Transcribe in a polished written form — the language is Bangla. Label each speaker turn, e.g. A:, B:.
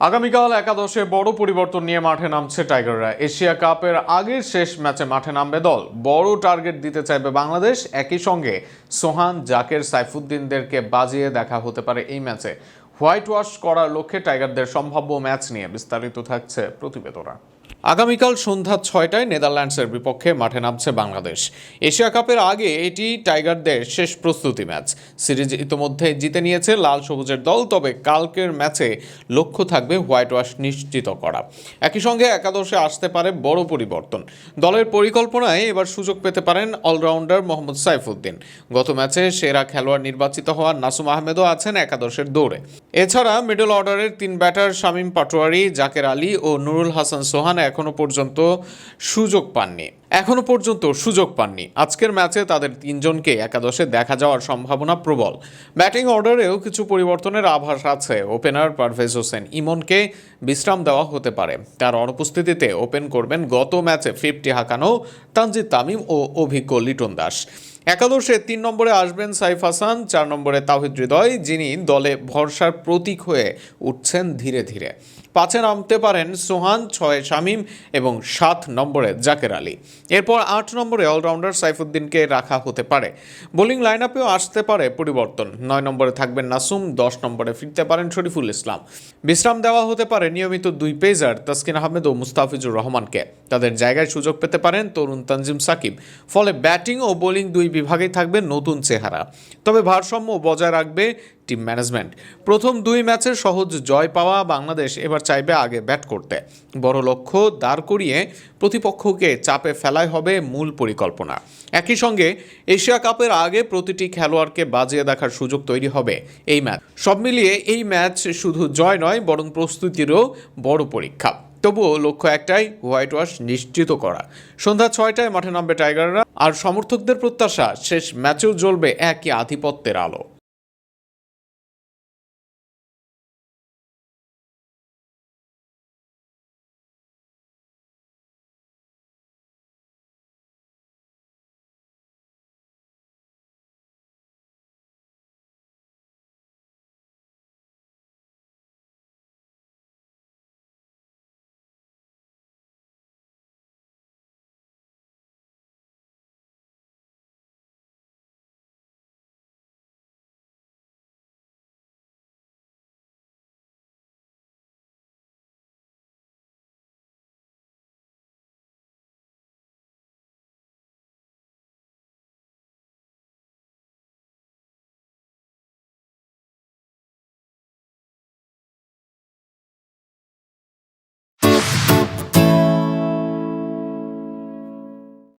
A: আগামীকাল একাদশে বড় পরিবর্তন নিয়ে মাঠে নামছে টাইগাররা। এশিয়া কাপের আগের শেষ ম্যাচে মাঠে নামবে দল। বড় টার্গেট দিতে চাইবে বাংলাদেশ। একই সঙ্গে সোহান, জাকের, সাইফুদ্দিনদেরকে বাজিয়ে দেখা হতে পারে এই ম্যাচে। হোয়াইট ওয়াশ করার লক্ষ্যে টাইগারদের সম্ভাব্য ম্যাচ নিয়ে বিস্তারিত থাকছে প্রতিবেদনা। আগামীকাল সন্ধ্যা 6টায় নেদারল্যান্ডসের বিপক্ষে মাঠে নামছে বাংলাদেশ। এশিয়া কাপের আগে এটি টাইগারদের শেষ প্রস্তুতি ম্যাচ। সিরিজ ইতোমধ্যে জিতে নিয়েছে লাল সবুজের দল, তবে কালকের ম্যাচে লক্ষ্য থাকবে হোয়াইট ওয়াশ নিশ্চিত করা। একই সঙ্গে একাদশে আসতে পারে বড় পরিবর্তন। দলের পরিকল্পনায় এবার সুযোগ পেতে পারেন অলরাউন্ডার মোহাম্মদ সাইফুদ্দিন। গত ম্যাচে সেরা খেলোয়াড় নির্বাচিত হওয়া নাসুম আহমেদও আছেন একাদশের দৌড়ে। এছাড়া মিডল অর্ডারের 3 ব্যাটার শামীম পাটোয়ারি, জাকের আলী ও নুরুল হাসান সোহান এখনো পর্যন্ত সুযোগ পাননি। আজকের ম্যাচে তাদের 3 জনকে একাদশে দেখা যাওয়ার সম্ভাবনা প্রবল। ব্যাটিং অর্ডারেও কিছু পরিবর্তনের আভাস আছে। ওপেনার পারভেজ হোসেন ইমনকে বিশ্রাম দেওয়া হতে পারে। তার অনুপস্থিতিতে ওপেন করবেন গত ম্যাচে 50 হাঁকানো তানজিদ তামিম ও অভিজ্ঞ লিটন দাস। একাদশে 3 নম্বরে আসবেন সাইফ হাসান, 4 নম্বরে তাওহিদ হৃদয়, যিনি দলে ভরসার প্রতীক হয়ে উঠছেন ধীরে ধীরে। 5-এ নামতে পারেন সোহান, 6-এ শামীম এবং 7 নম্বরে জাকের আলী। এরপর 8 নম্বরে অলরাউন্ডার সাইফুদ্দিনকে রাখা হতে পারে। বোলিং লাইন আপেও আসতে পারে পরিবর্তন। 9 নম্বরে থাকবেন নাসুম, 10 নম্বরে ফিরতে পারেন শরীফুল ইসলাম। বিশ্রাম দেওয়া হতে পারে নিয়মিত 2 পেসার তাসকিন আহমেদ ও মুস্তাফিজুর রহমানকে। তাদের জায়গায় সুযোগ পেতে পারেন তরুণ তানজিম সাকিব। ফলে ব্যাটিং ও বোলিং 2 বিভাগেই থাকবে নতুন চেহারা। তবে ভারসাম্য বজায় রাখবে টিম ম্যানেজমেন্ট। প্রথম 2 ম্যাচের সহজ জয় পাওয়া বাংলাদেশ এবার চাইবে আগে ব্যাট করতে। বড় লক্ষ্য দাঁড় করিয়ে প্রতিপক্ষকে চাপে ফেলাই হবে মূল পরিকল্পনা। একই সঙ্গে এশিয়া কাপের আগে প্রতিটি খেলোয়াড়কে বাজিয়ে দেখার সুযোগ তৈরি হবে এই ম্যাচ। সব মিলিয়ে এই ম্যাচ শুধু জয় নয়, বরং প্রস্তুতিরও বড় পরীক্ষা। তবুও লক্ষ্য একটাই, হোয়াইট ওয়াশ নিশ্চিত করা। সন্ধ্যা 6টায় মাঠে নামবে টাইগাররা, আর সমর্থকদের প্রত্যাশা শেষ ম্যাচেও জ্বলবে একই আধিপত্যের আলো।